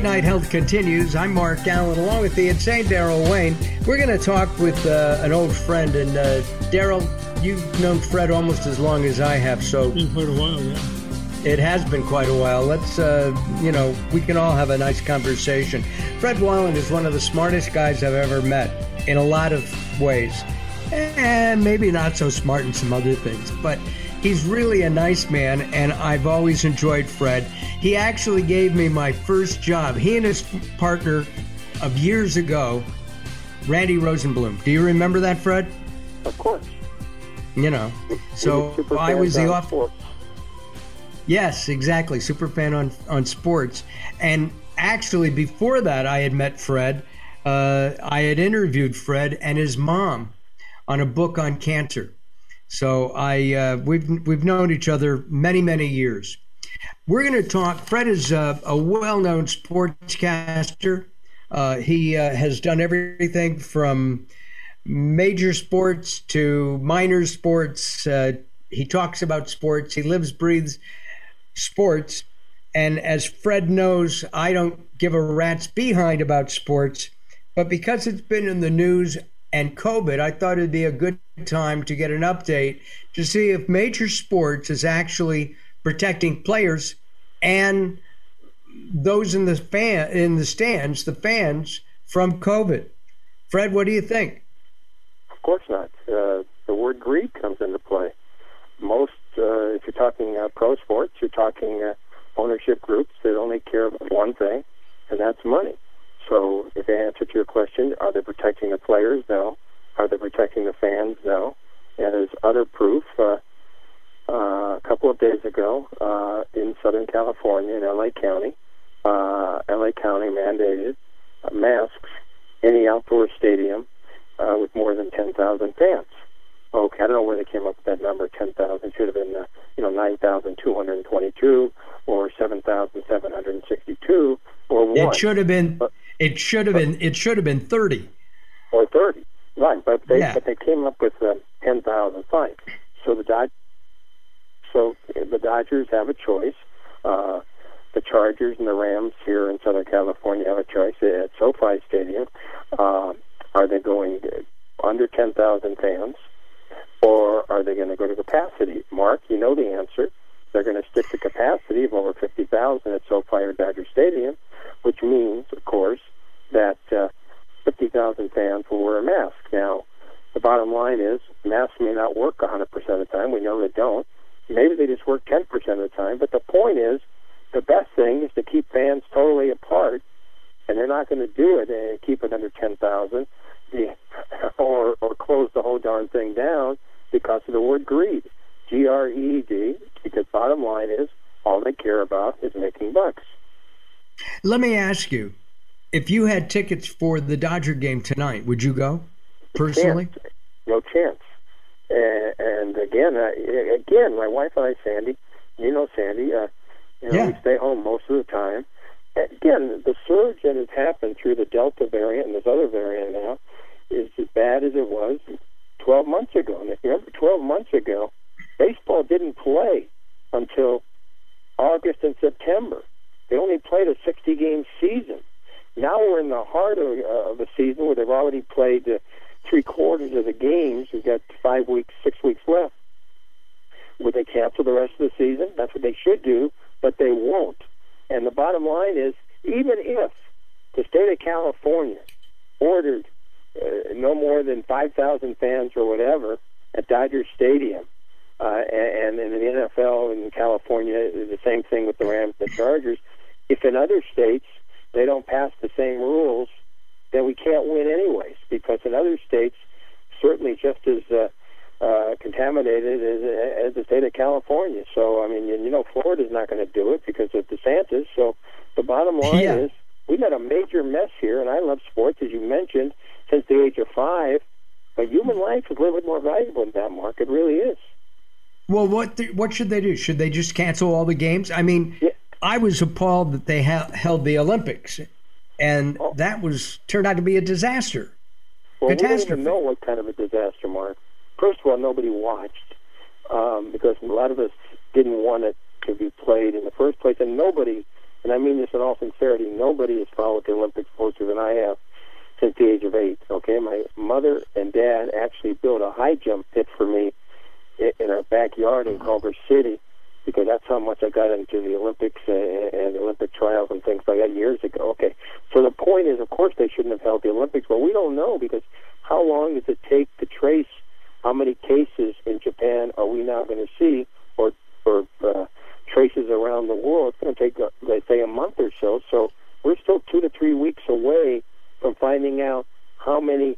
Late Night Health continues. I'm Mark Alyn, along with the insane Daryl Wayne. We're going to talk with an old friend. And Daryl, you've known Fred almost as long as I have, so It's been quite a while, yeah. it has been quite a while. Let's, we can all have a nice conversation. Fred Wallin is one of the smartest guys I've ever met in a lot of ways. And maybe not so smart in some other things, but he's really a nice man, and I've always enjoyed Fred. He actually gave me my first job. He and his partner of years ago, Randy Rosenblum. Do you remember that, Fred? Of course. So I was the off. Yes, exactly. Super fan on sports. And actually, before that, I had met Fred. I had interviewed Fred and his mom on a book on cancer. So we've known each other many, many years. We're going to talk. Fred is a well-known sportscaster. He has done everything from major sports to minor sports. He talks about sports. He lives, breathes sports. And as Fred knows, I don't give a rat's behind about sports. But because it's been in the news and COVID, I thought it'd be a good time to get an update to see if major sports is actually protecting players and those in the stands, the fans, from COVID. Fred, what do you think? Of course not. The word greed comes into play. Most, if you're talking pro sports, you're talking ownership groups that only care about one thing, and that's money. So if the answer to your question, are they protecting the players? No. Are they protecting the fans? No. And there's other proof. A couple of days ago in Southern California, in L.A. County, mandated masks in the outdoor stadium with more than 10,000 fans. Okay, I don't know where they came up with that number. 10,000 should have been 9,222 or 7,762 or 1. It should have been 30 or 30. Right, but they came up with 10,000 fine. So the Dodgers have a choice. The Chargers and the Rams here in Southern California have a choice at SoFi Stadium. Are they going under 10,000 fans, or are they going to go to capacity? Mark, you know the answer. They're going to stick to capacity of over 50,000 at SoFi or Dodger Stadium, which means, of course, that 50,000 fans will wear a mask. Now, the bottom line is masks may not work 100% of the time. We know they don't. Maybe they just work 10% of the time. But the point is, the best thing is to keep fans totally apart, and they're not going to do it and keep it under 10,000 or close the whole darn thing down because of the word greed, G-R-E-E-D, because bottom line is all they care about is making bucks. Let me ask you, if you had tickets for the Dodger game tonight, would you go personally? No chance. And again, my wife and I, Sandy, you know Sandy, we stay home most of the time. Again, the surge that has happened through the Delta variant and this other variant now is as bad as it was 12 months ago. And if you remember, 12 months ago, baseball didn't play until August and September. They only played a 60-game season. Now we're in the heart of the season where they've already played three-quarters of the games. We've got 5 weeks, 6 weeks left. Would they cancel the rest of the season? That's what they should do, but they won't. And the bottom line is, even if the state of California ordered no more than 5,000 fans or whatever at Dodger Stadium, and in the NFL in California, the same thing with the Rams and the Chargers, if in other states they don't pass the same rules, then we can't win anyways, because in other states, certainly just as contaminated as the state of California. So, I mean, Florida's not going to do it because of DeSantis. So the bottom line is we've had a major mess here, and I love sports, as you mentioned, since the age of 5. But human life is a little bit more valuable than that, Mark. It really is. Well, what should they do? Should they just cancel all the games? I mean, I was appalled that they held the Olympics, and that turned out to be a disaster. Well, we don't even know what kind of a disaster, Mark. First of all, nobody watched because a lot of us didn't want it to be played in the first place, and nobody and I mean this in all sincerity, nobody has followed the Olympics closer than I have since the age of 8. Okay, my mother and dad actually built a high jump pit for me in our backyard in Culver City, because that's how much I got into the Olympics and Olympic trials and things like that years ago. Okay, so the point is, of course, they shouldn't have held the Olympics, but we don't know, because how long does it take to trace how many cases in Japan are we now going to see, or traces around the world? It's going to take, they say, a month or so. So we're still 2 to 3 weeks away from finding out how many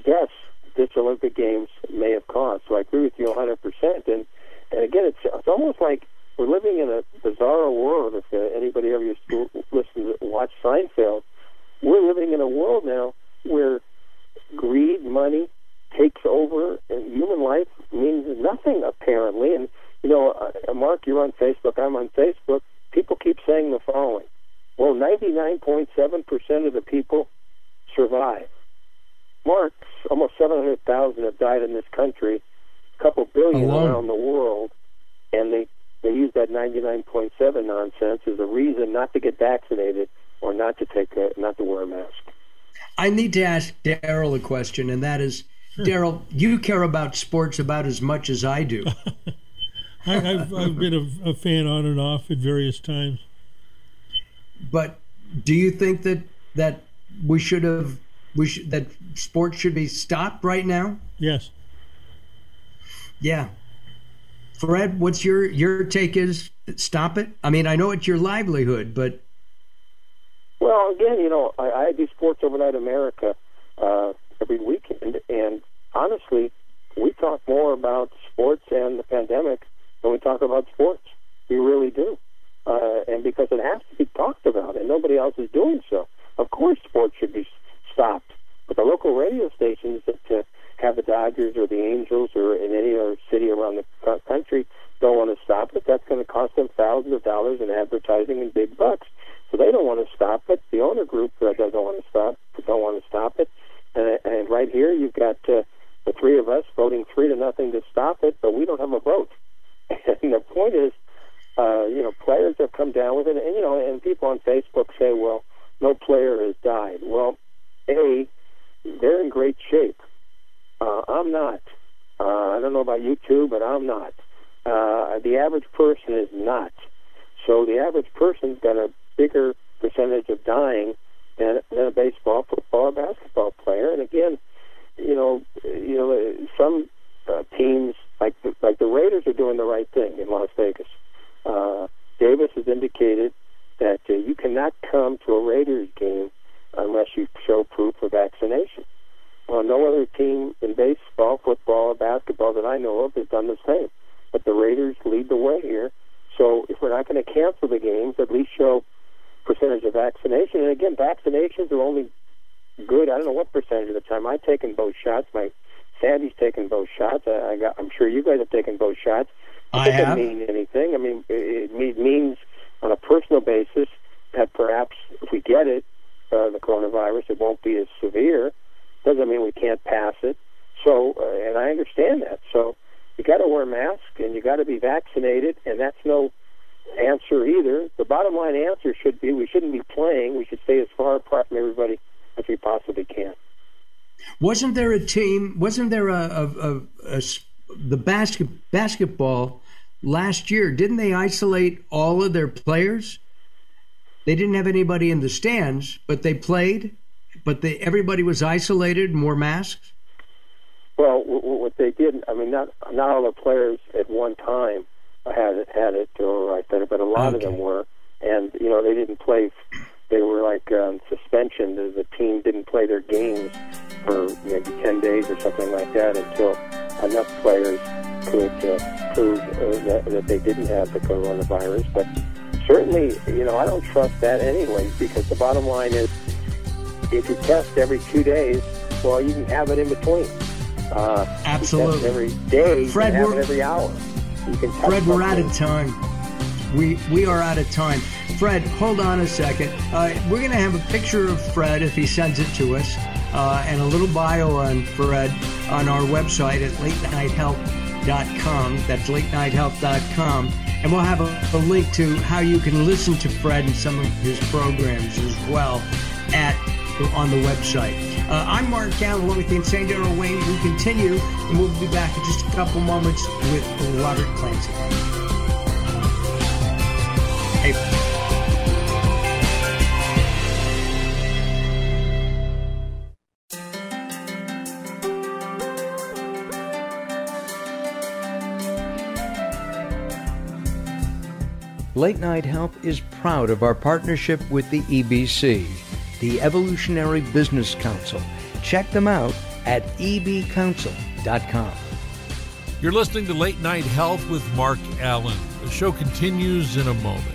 deaths this Olympic Games may have caused. So I agree with you 100%. And again, it's almost like we're living in a bizarre world. If anybody ever used to watch Seinfeld, we're living in a world now where greed, money takes over, and human life means nothing, apparently. And, you know, Mark, you're on Facebook, I'm on Facebook. People keep saying the following: well, 99.7% of the people survive. Mark, almost 700,000 have died in this country, a couple billion around the world, and they use that 99.7 nonsense as a reason not to get vaccinated or not to wear a mask. I need to ask Daryl a question, and that is, Daryl, you care about sports about as much as I do. I've been a fan on and off at various times. But do you think that that sports should be stopped right now? Yes. Yeah. Fred, what's your take? Is stop it? I mean, I know it's your livelihood, but well, again, you know, I do Sports Overnight America every weekend, and honestly, we talk more about sports and the pandemic than we talk about sports. We really do, and because it has to be talked about, and nobody else is doing so. Of course, sports should be stopped, but the local radio stations that have the Dodgers or the Angels or in any other city around the country don't want to stop it. That's going to cost them thousands of dollars in advertising and big bucks. So they don't want to stop it. The owner group don't want to stop it. And right here, you've got the three of us voting 3-0 to stop it, but we don't have a vote. And the point is, you know, players have come down with it, and you know, and people on Facebook say, well, no player has died. Well, they're in great shape. I'm not. I don't know about you two, but I'm not. The average person is not. So the average person's got a bigger percentage of dying than a baseball, football, or basketball player. And again, you know, some teams like the Raiders are doing the right thing in Las Vegas. Davis has indicated that you cannot come to a Raiders game unless you show proof of vaccination. Well, no other team in baseball, football, or basketball that I know of has done the same. But the Raiders lead the way here. So if we're not going to cancel the games, at least show percentage of vaccination. And again, vaccinations are only good, I don't know what percentage of the time. I've taken both shots. My Sandy's taken both shots. I'm sure you guys have taken both shots. It doesn't mean anything. I mean, it means on a personal basis that perhaps if we get it, the coronavirus, it won't be as severe. Doesn't mean we can't pass it. So, and I understand that. So you got to wear a mask and you got to be vaccinated, and that's no answer either. The bottom line answer should be we shouldn't be playing. We should stay as far apart from everybody as we possibly can. Wasn't there a team? Wasn't there the basketball last year? Didn't they isolate all of their players? They didn't have anybody in the stands, but they played. But everybody was isolated and wore masks. Well, what they did, I mean, not all the players at one time had it or right there, but a lot of them were, and you know they didn't play. They were like suspension. The team didn't play their games for maybe 10 days or something like that until enough players could prove that they didn't have the coronavirus. But certainly, you know, I don't trust that anyway, because the bottom line is, if you test every 2 days, well, you can have it in between. Absolutely. You test every day, Fred, you can have it every hour. You can test Fred, we're out of time. We are out of time. Fred, hold on a second. We're going to have a picture of Fred if he sends it to us, and a little bio on Fred on our website at latenighthealth.com. That's latenighthealth.com. And we'll have a link to how you can listen to Fred and some of his programs as well on the website. I'm Mark Alyn, along with the insane Daryl Wayne. We continue, and we'll be back in just a couple moments with Robert Clancy. Hey. Late Night Health is proud of our partnership with the EBC, the Evolutionary Business Council. Check them out at ebcouncil.com. You're listening to Late Night Health with Mark Alyn. The show continues in a moment.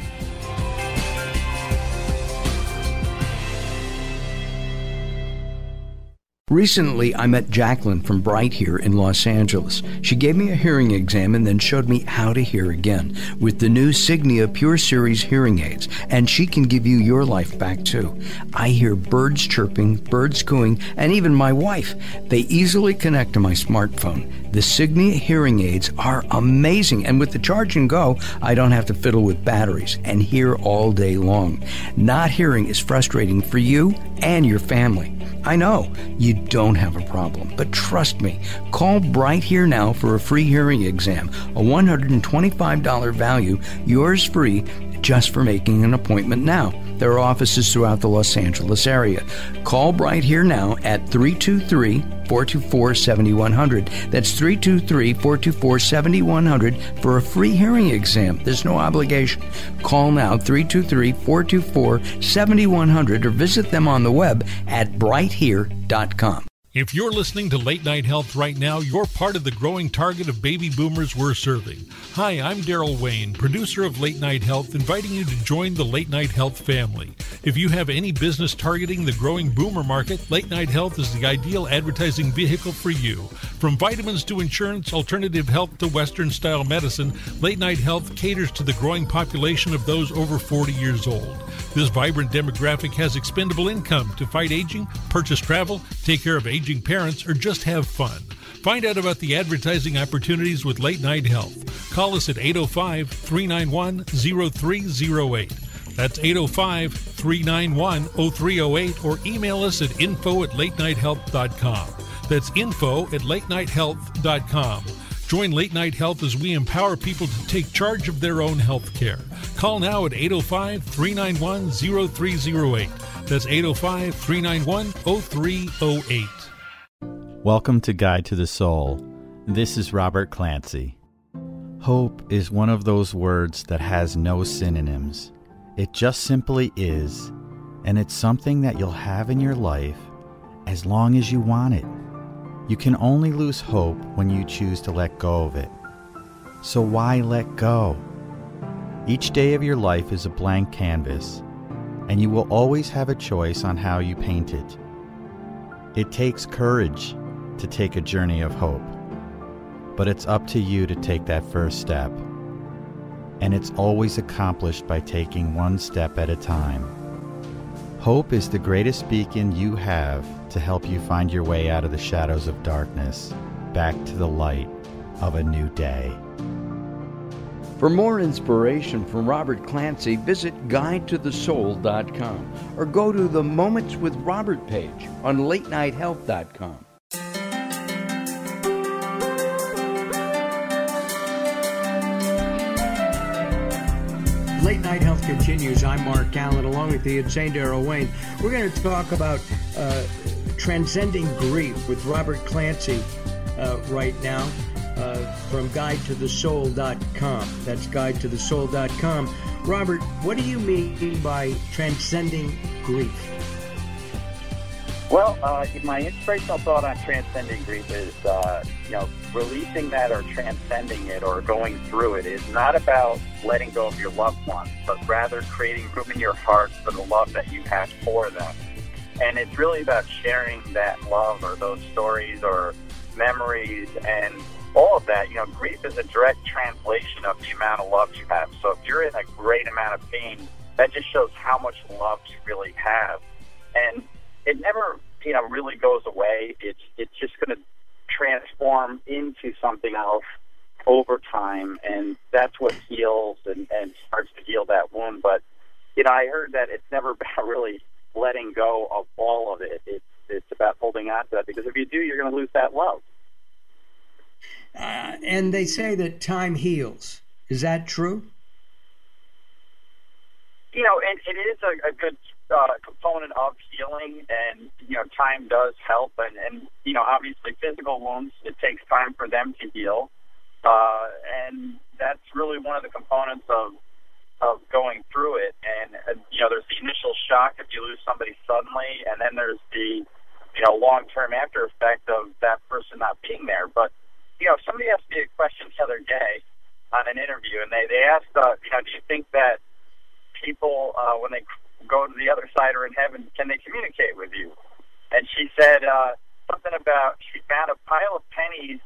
Recently, I met Jacqueline from Bright here in Los Angeles. She gave me a hearing exam and then showed me how to hear again with the new Signia Pure Series hearing aids, and she can give you your life back too. I hear birds chirping, birds cooing, and even my wife. They easily connect to my smartphone. The Signia hearing aids are amazing, and with the charge and go, I don't have to fiddle with batteries and hear all day long. Not hearing is frustrating for you and your family. I know you don't have a problem, but trust me, call Bright Here now for a free hearing exam, a $125 value, yours free, just for making an appointment now. There are offices throughout the Los Angeles area. Call Bright Here now at 323-424-7100. That's 323-424-7100 for a free hearing exam. There's no obligation. Call now, 323-424-7100, or visit them on the web at brighthere.com. If you're listening to Late Night Health right now, you're part of the growing target of baby boomers we're serving. Hi, I'm Daryl Wayne, producer of Late Night Health, inviting you to join the Late Night Health family. If you have any business targeting the growing boomer market, Late Night Health is the ideal advertising vehicle for you. From vitamins to insurance, alternative health to Western-style medicine, Late Night Health caters to the growing population of those over 40 years old. This vibrant demographic has expendable income to fight aging, purchase travel, take care of aging parents, or just have fun. Find out about the advertising opportunities with Late Night Health. Call us at 805-391-0308. That's 805-391-0308, or email us at info@latenighthealth.com. That's info@latenighthealth.com. Join Late Night Health as we empower people to take charge of their own health care. Call now at 805-391-0308. That's 805-391-0308. Welcome to Guide to the Soul. This is Robert Clancy. Hope is one of those words that has no synonyms. It just simply is, and it's something that you'll have in your life as long as you want it. You can only lose hope when you choose to let go of it. So why let go? Each day of your life is a blank canvas, and you will always have a choice on how you paint it. It takes courage to take a journey of hope, but it's up to you to take that first step. And it's always accomplished by taking one step at a time. Hope is the greatest beacon you have to help you find your way out of the shadows of darkness, back to the light of a new day. For more inspiration from Robert Clancy, visit guidetothesoul.com or go to the Moments with Robert page on latenighthealth.com. Late Night Health continues. I'm Mark Alyn, along with the insane Daryl Wayne. We're going to talk about Transcending Grief with Robert Clancy right now from guidetothesoul.com. That's guidetothesoul.com. Robert, what do you mean by transcending grief? Well, my inspirational thought on transcending grief is, releasing that or transcending it or going through it is not about letting go of your loved ones, but rather creating room in your heart for the love that you have for them. And it's really about sharing that love or those stories or memories and all of that. Grief is a direct translation of the amount of love you have. So if you're in a great amount of pain, that just shows how much love you really have. And it never, really goes away. It's just going to transform into something else over time, and that's what heals and starts to heal that wound. But, you know, I heard that it's never about really letting go of all of it. It's about holding on to that, because if you do, you're going to lose that love. And they say that time heals. Is that true? You know, and it is a good component of healing, and, you know, time does help. And, you know, obviously physical wounds, it takes time for them to heal. And that's really one of the components of going through it. And, you know, there's the initial shock if you lose somebody suddenly, and then there's the, you know, long-term after effect of that person not being there. But, you know, somebody asked me a question the other day on an interview, and they asked, you know, do you think that people, when they go to the other side or in heaven, can they communicate with you? And she said something about she found a pile of pennies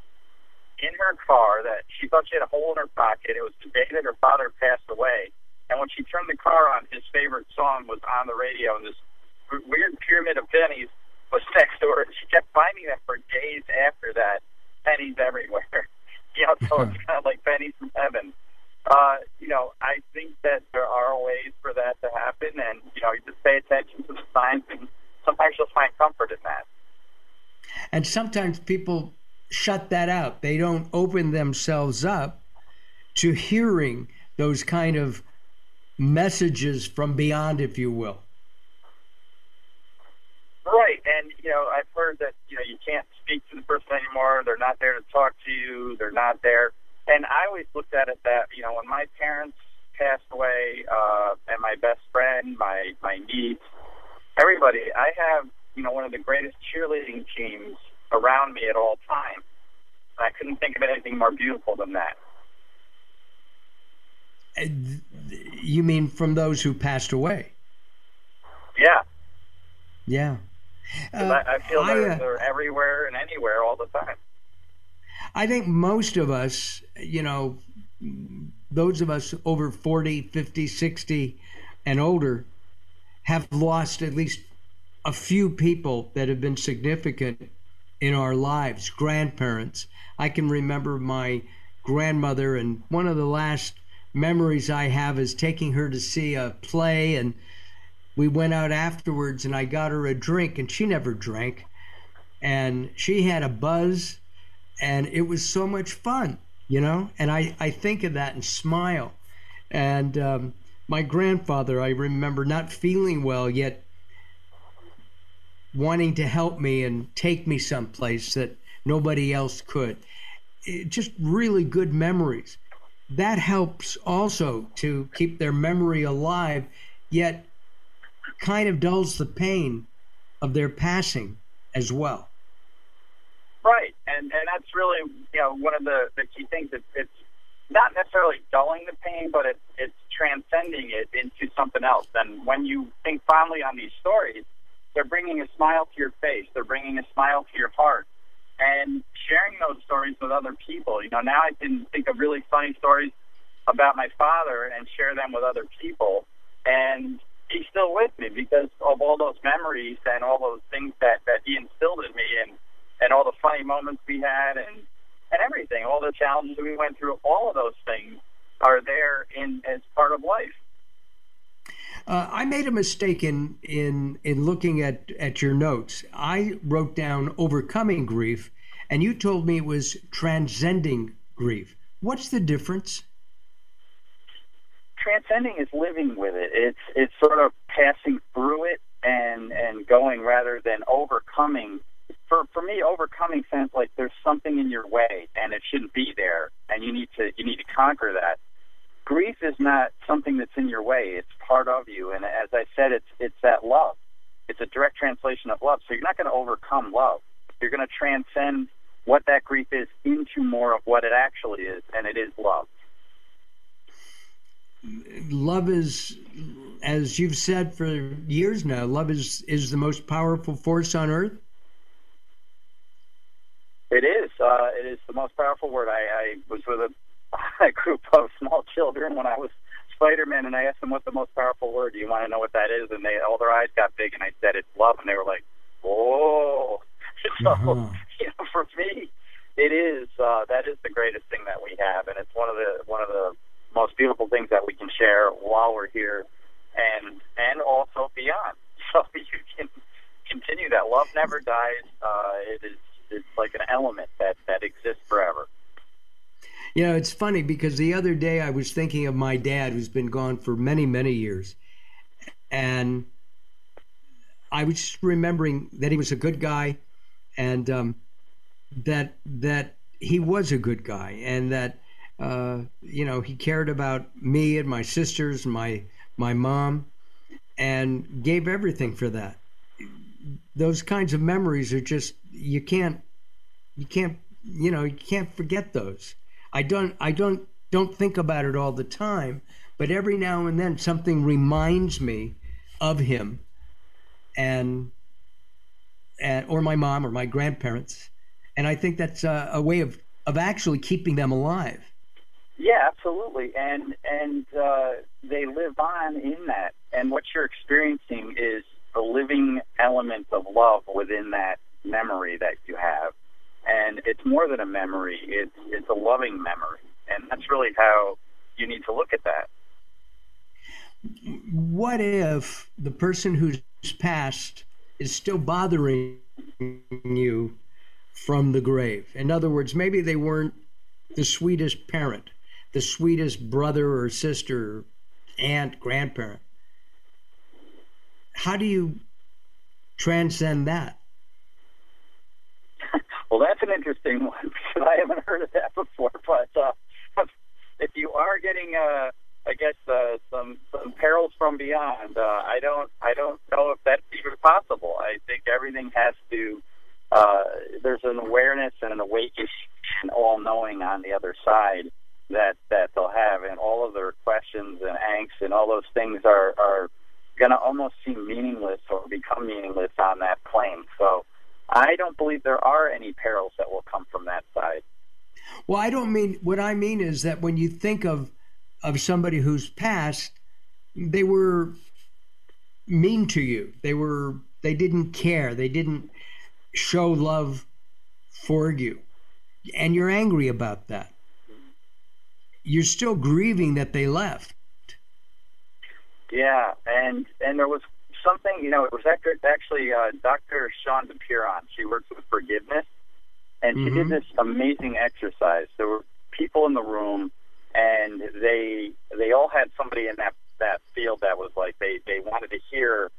in her car that she thought she had a hole in her pocket. It was the day that her father passed away. And when she turned the car on, his favorite song was on the radio, and this weird pyramid of pennies was next to her. She kept finding them for days after that, pennies everywhere. You know, so it's kind of like pennies from heaven. You know, I think that there are ways for that to happen, and, you know, you just pay attention to the signs, and sometimes you'll find comfort in that. And sometimes people shut that out. They don't open themselves up to hearing those kind of messages from beyond, if you will. Right, and, you know, I've heard that, you know, you can't speak to the person anymore. They're not there to talk to you. They're not there. And I always looked at it that, you know, when my parents passed away, and my best friend, my niece, everybody, I have, you know, one of the greatest cheerleading teams around me at all times. I couldn't think of anything more beautiful than that. You mean from those who passed away? Yeah. Yeah. I feel they're everywhere and anywhere all the time. I think most of us, you know, those of us over 40, 50, 60 and older have lost at least a few people that have been significant in our lives, grandparents. I can remember my grandmother, and one of the last memories I have is taking her to see a play, and we went out afterwards and I got her a drink, and she never drank, and she had a buzz, and it was so much fun, you know, and I think of that and smile. And my grandfather, I remember not feeling well, yet wanting to help me and take me someplace that nobody else could. Just really good memories. That helps also to keep their memory alive, yet kind of dulls the pain of their passing as well. Right, and that's really, you know, one of the key things. It's not necessarily dulling the pain, but it's transcending it into something else. And when you think fondly on these stories, they're bringing a smile to your face. They're bringing a smile to your heart. And sharing those stories with other people. You know, now I can think of really funny stories about my father and share them with other people. And he's still with me because of all those memories and all those things that he instilled in me, and all the funny moments we had and everything, all the challenges we went through. All of those things are there as part of life. I made a mistake in looking at your notes. I wrote down overcoming grief, and you told me it was transcending grief. What's the difference? Transcending is living with it. It's sort of passing through it and going rather than overcoming. For me, overcoming sounds like there's something in your way and it shouldn't be there, and you need to conquer that. Grief is not something that's in your way. It's part of you. And as I said, it's that love. It's a direct translation of love. So you're not going to overcome love. You're going to transcend what that grief is into more of what it actually is, and it is love. Love is, as you've said for years now, love is the most powerful force on earth. It is. It is the most powerful word. I was with a group of small children when I was Spider-Man, and I asked them what the most powerful word. Do you want to know what that is? And all their eyes got big, and I said it's love, and they were like, "Whoa!" So, you know, for me, it is that is the greatest thing that we have, and it's one of the most beautiful things that we can share while we're here, and also beyond. So you can continue that. Love never dies. It's like an element that exists forever. You know, it's funny because the other day I was thinking of my dad, who's been gone for many, many years, and I was just remembering that he was a good guy, and that he was a good guy, and that he cared about me and my sisters and my mom, and gave everything for that. Those kinds of memories are just you can't forget those. I don't think about it all the time, but every now and then something reminds me of him, and or my mom or my grandparents, and I think that's a way of actually keeping them alive. Yeah, absolutely, and they live on in that, and what you're experiencing is the living element of love within that memory that you have. And it's more than a memory, it's a loving memory. And that's really how you need to look at that. What if the person who's passed is still bothering you from the grave? In other words, maybe they weren't the sweetest parent, the sweetest brother or sister, aunt, grandparent. How do you transcend that? Well, that's an interesting one because I haven't heard of that before. But if you are getting, some perils from beyond, I don't know if that's even possible. I think everything has to. There's an awareness and an awakening and all-knowing on the other side that they'll have, and all of their questions and angst and all those things are going to almost seem meaningless or become meaningless on that plane. So I don't believe there are any perils that will come from that side. Well, what I mean is that when you think of somebody who's passed, they were mean to you. They didn't care. They didn't show love for you. And you're angry about that. You're still grieving that they left. Yeah, and there was something, it was actually Dr. Shawn DePiron. She works with forgiveness, and she did this amazing exercise. There were people in the room, and they all had somebody in that field that was like they wanted to hear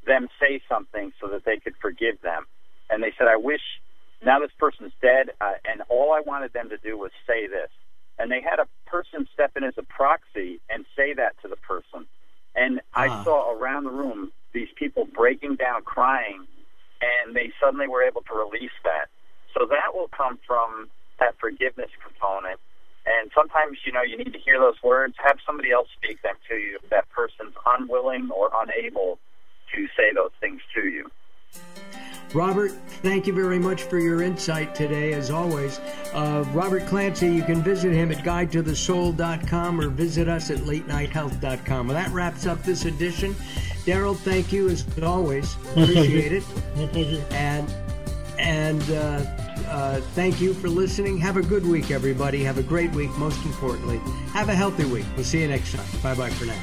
them say something so that they could forgive them. And they said, I wish now this person's dead, and all I wanted them to do was say this. And they had a person step in as a proxy and say that to the person. And I saw around the room these people breaking down, crying, and they suddenly were able to release that. So that will come from that forgiveness component. And sometimes, you need to hear those words, have somebody else speak them to you if that person's unwilling or unable to say those things to you. Robert, thank you very much for your insight today, as always. Robert Clancy, you can visit him at guidetothesoul.com or visit us at latenighthealth.com. Well, that wraps up this edition. Daryl, thank you, as always. Appreciate it. My pleasure. And thank you for listening. Have a good week, everybody. Have a great week, most importantly. Have a healthy week. We'll see you next time. Bye-bye for now.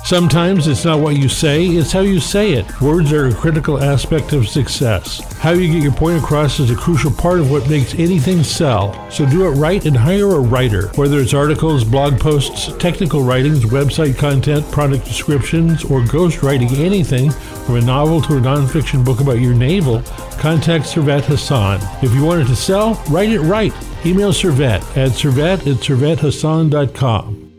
Sometimes it's not what you say, it's how you say it. Words are a critical aspect of success. How you get your point across is a crucial part of what makes anything sell. So do it right and hire a writer. Whether it's articles, blog posts, technical writings, website content, product descriptions, or ghostwriting anything from a novel to a nonfiction book about your navel, contact Servet Hassan. If you want it to sell, write it right. Email Servet at servet@servethassan.com.